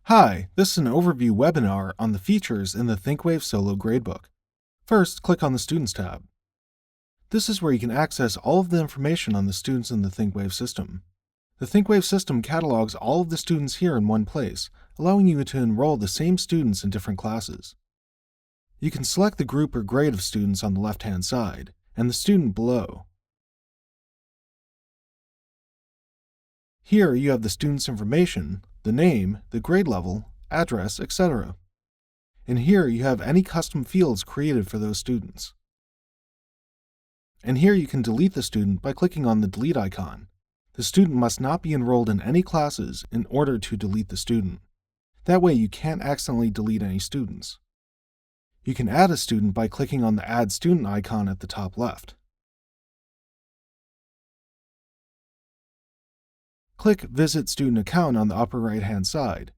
Hi, this is an overview webinar on the features in the ThinkWave Solo Gradebook. First, click on the Students tab. This is where you can access all of the information on the students in the ThinkWave system. The ThinkWave system catalogs all of the students here in one place, allowing you to enroll the same students in different classes. You can select the group or grade of students on the left-hand side, and the student below. Here you have the student's information, the name, the grade level, address, etc. And here you have any custom fields created for those students. And here you can delete the student by clicking on the delete icon. The student must not be enrolled in any classes in order to delete the student. That way you can't accidentally delete any students. You can add a student by clicking on the Add Student icon at the top left. Click Visit Student Account on the upper right-hand side.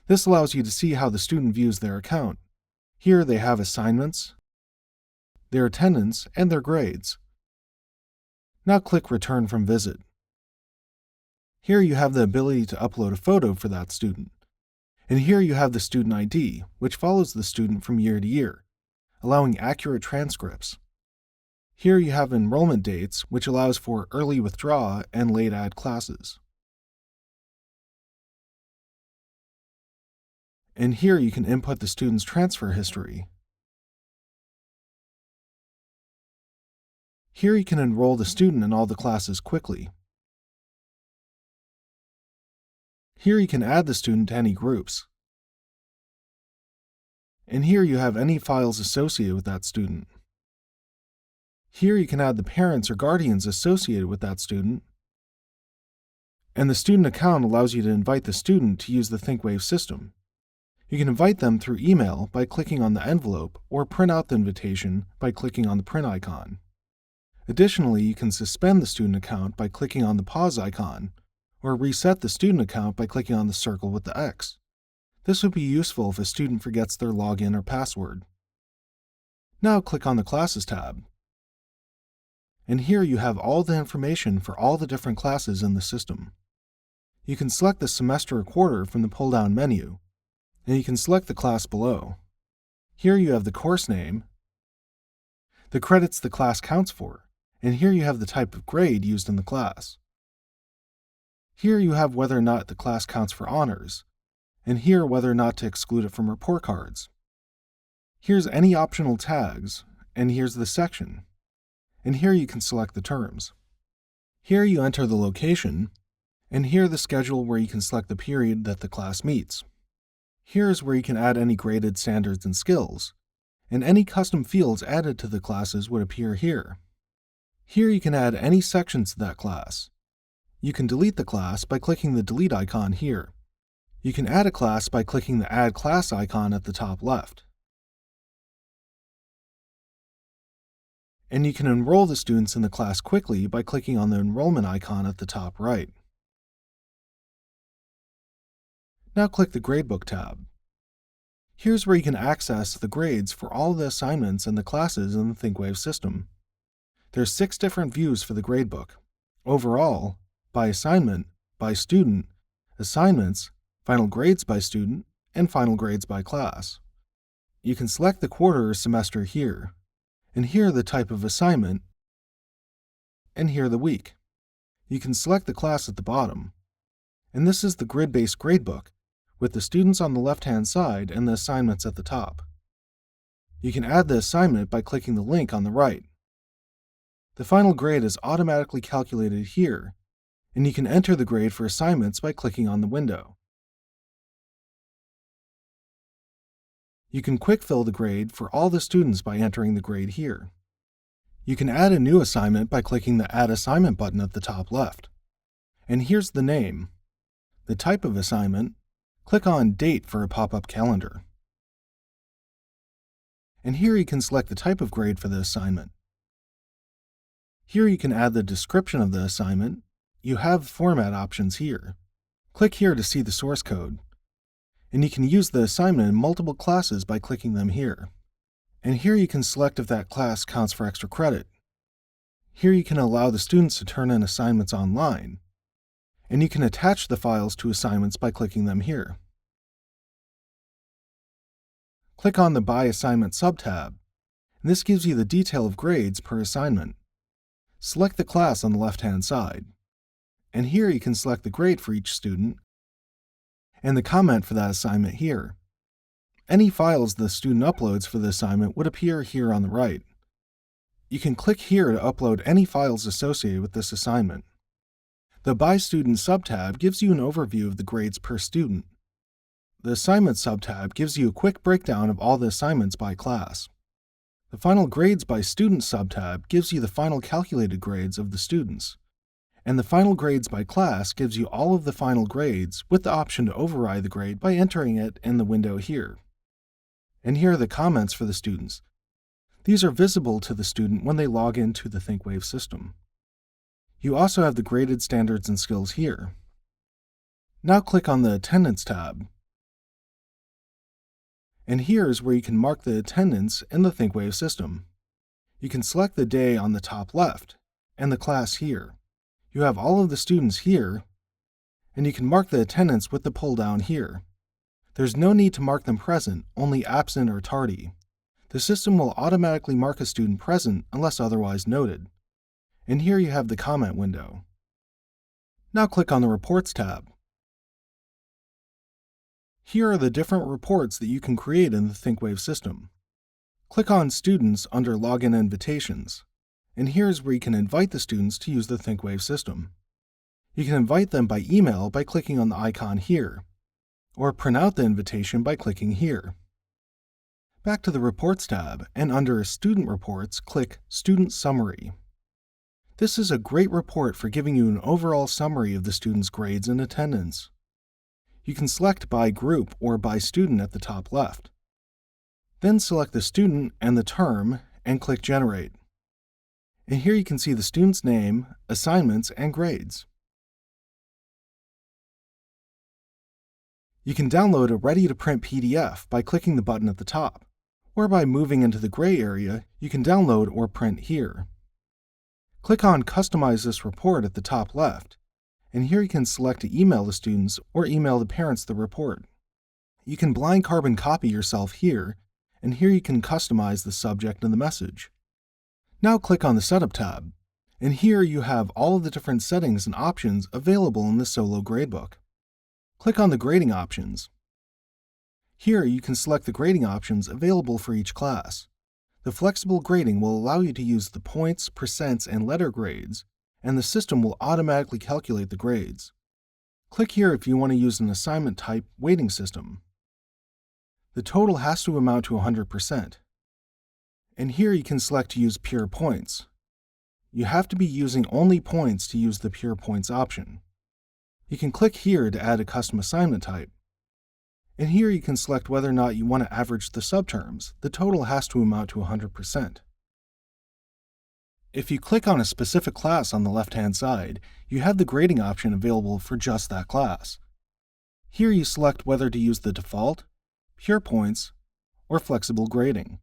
This allows you to see how the student views their account. Here they have assignments, their attendance, and their grades. Now click Return from Visit. Here you have the ability to upload a photo for that student. And here you have the student ID, which follows the student from year to year, allowing accurate transcripts. Here you have enrollment dates, which allows for early withdraw and late add classes. And here you can input the student's transfer history. Here you can enroll the student in all the classes quickly. Here you can add the student to any groups. And here you have any files associated with that student. Here you can add the parents or guardians associated with that student. And the student account allows you to invite the student to use the ThinkWave system. You can invite them through email by clicking on the envelope or print out the invitation by clicking on the print icon. Additionally, you can suspend the student account by clicking on the pause icon, or reset the student account by clicking on the circle with the X. This would be useful if a student forgets their login or password. Now click on the Classes tab. And here you have all the information for all the different classes in the system. You can select the semester or quarter from the pull-down menu, and you can select the class below. Here you have the course name, the credits the class counts for, and here you have the type of grade used in the class. Here you have whether or not the class counts for honors, and here whether or not to exclude it from report cards. Here's any optional tags, and here's the section. And here you can select the terms. Here you enter the location, and here the schedule where you can select the period that the class meets. Here is where you can add any graded standards and skills, and any custom fields added to the classes would appear here. Here you can add any sections to that class. You can delete the class by clicking the delete icon here. You can add a class by clicking the Add Class icon at the top left. And you can enroll the students in the class quickly by clicking on the enrollment icon at the top right. Now click the Gradebook tab. Here's where you can access the grades for all the assignments and the classes in the ThinkWave system. There's 6 different views for the gradebook: overall, by assignment, by student, assignments, final grades by student, and final grades by class. You can select the quarter or semester here, and here the type of assignment, and here the week. You can select the class at the bottom, and this is the grid-based gradebook, with the students on the left-hand side and the assignments at the top. You can add the assignment by clicking the link on the right. The final grade is automatically calculated here, and you can enter the grade for assignments by clicking on the window. You can quick fill the grade for all the students by entering the grade here. You can add a new assignment by clicking the Add Assignment button at the top left. And here's the name. The type of assignment, click on Date for a pop-up calendar. And here you can select the type of grade for the assignment. Here you can add the description of the assignment. You have format options here. Click here to see the source code. And you can use the assignment in multiple classes by clicking them here. And here you can select if that class counts for extra credit. Here you can allow the students to turn in assignments online. And you can attach the files to assignments by clicking them here. Click on the By Assignment subtab, and this gives you the detail of grades per assignment. Select the class on the left-hand side, and here you can select the grade for each student and the comment for that assignment here. Any files the student uploads for the assignment would appear here on the right. You can click here to upload any files associated with this assignment. The By Student subtab gives you an overview of the grades per student. The Assignment subtab gives you a quick breakdown of all the assignments by class. The Final Grades by Student subtab gives you the final calculated grades of the students. And the Final Grades by class gives you all of the final grades with the option to override the grade by entering it in the window here. And here are the comments for the students. These are visible to the student when they log into the ThinkWave system. You also have the graded standards and skills here. Now click on the Attendance tab. And here is where you can mark the attendance in the ThinkWave system. You can select the day on the top left and the class here. You have all of the students here, and you can mark the attendance with the pull down here. There's no need to mark them present, only absent or tardy. The system will automatically mark a student present unless otherwise noted. And here you have the comment window. Now click on the Reports tab. Here are the different reports that you can create in the ThinkWave system. Click on Students under Login Invitations, and here's where you can invite the students to use the ThinkWave system. You can invite them by email by clicking on the icon here, or print out the invitation by clicking here. Back to the Reports tab, and under Student Reports, click Student Summary. This is a great report for giving you an overall summary of the student's grades and attendance. You can select by group or by student at the top left. Then select the student and the term and click Generate. And here you can see the student's name, assignments, and grades. You can download a ready-to-print PDF by clicking the button at the top, or by moving into the gray area, you can download or print here. Click on Customize this report at the top left, and here you can select to email the students or email the parents the report. You can blind carbon copy yourself here, and here you can customize the subject and the message. Now click on the Setup tab, and here you have all of the different settings and options available in the Solo Gradebook. Click on the Grading options. Here you can select the grading options available for each class. The flexible grading will allow you to use the points, percents, and letter grades, and the system will automatically calculate the grades. Click here if you want to use an assignment type weighting system. The total has to amount to 100%. And here you can select to use pure points. You have to be using only points to use the pure points option. You can click here to add a custom assignment type. And here you can select whether or not you want to average the subterms. The total has to amount to 100%. If you click on a specific class on the left-hand side, you have the grading option available for just that class. Here you select whether to use the default, pure points, or flexible grading.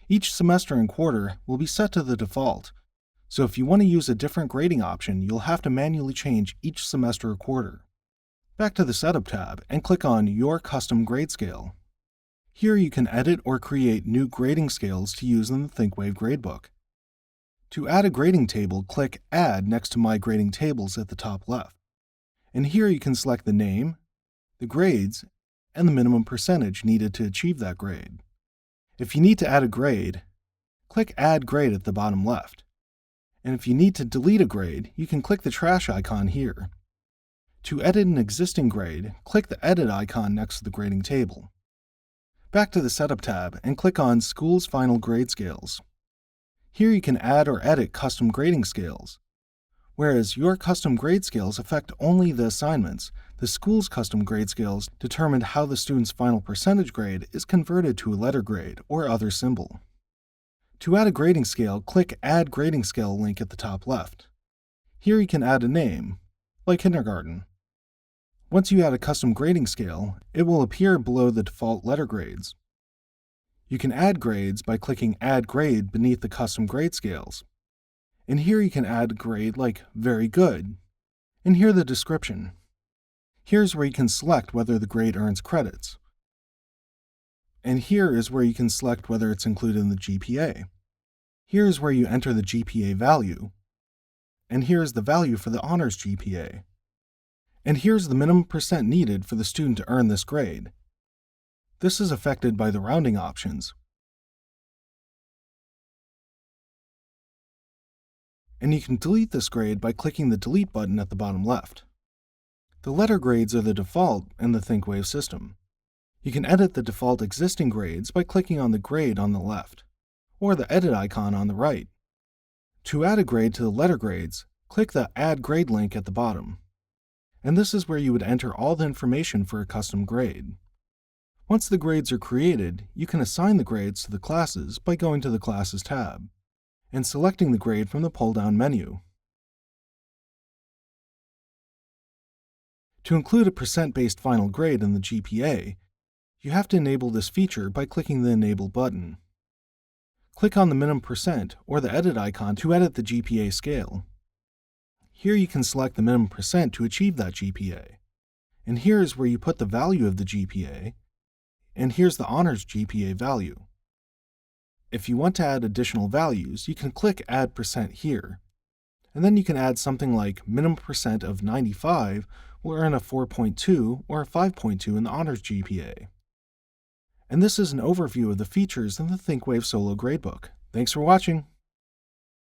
Each semester and quarter will be set to the default, so if you want to use a different grading option, you'll have to manually change each semester or quarter. Back to the Setup tab and click on Your Custom Grade Scale. Here you can edit or create new grading scales to use in the ThinkWave Gradebook. To add a grading table, click Add next to My Grading Tables at the top left. And here you can select the name, the grades, and the minimum percentage needed to achieve that grade. If you need to add a grade, click Add Grade at the bottom left. And if you need to delete a grade, you can click the trash icon here. To edit an existing grade, click the Edit icon next to the grading table. Back to the Setup tab and click on School's Final Grade Scales. Here you can add or edit custom grading scales. Whereas your custom grade scales affect only the assignments, the school's custom grade scales determine how the student's final percentage grade is converted to a letter grade or other symbol. To add a grading scale, click Add Grading Scale link at the top left. Here you can add a name, like kindergarten. Once you add a custom grading scale, it will appear below the default letter grades. You can add grades by clicking Add Grade beneath the custom grade scales. And here you can add a grade like Very Good, and here the description. Here's where you can select whether the grade earns credits. And here is where you can select whether it's included in the GPA. Here is where you enter the GPA value. And here is the value for the honors GPA. And here's the minimum percent needed for the student to earn this grade. This is affected by the rounding options. And you can delete this grade by clicking the Delete button at the bottom left. The letter grades are the default in the ThinkWave system. You can edit the default existing grades by clicking on the grade on the left, or the edit icon on the right. To add a grade to the letter grades, click the Add Grade link at the bottom. And this is where you would enter all the information for a custom grade. Once the grades are created, you can assign the grades to the classes by going to the Classes tab and selecting the grade from the pull-down menu. To include a percent-based final grade in the GPA, you have to enable this feature by clicking the Enable button. Click on the minimum percent or the edit icon to edit the GPA scale. Here you can select the minimum percent to achieve that GPA. And here is where you put the value of the GPA, and here's the honors GPA value. If you want to add additional values, you can click Add Percent here. And then you can add something like minimum percent of 95 will earn a 4.2 or a 5.2 in the honors GPA. And this is an overview of the features in the ThinkWave Solo Gradebook. Thanks for watching.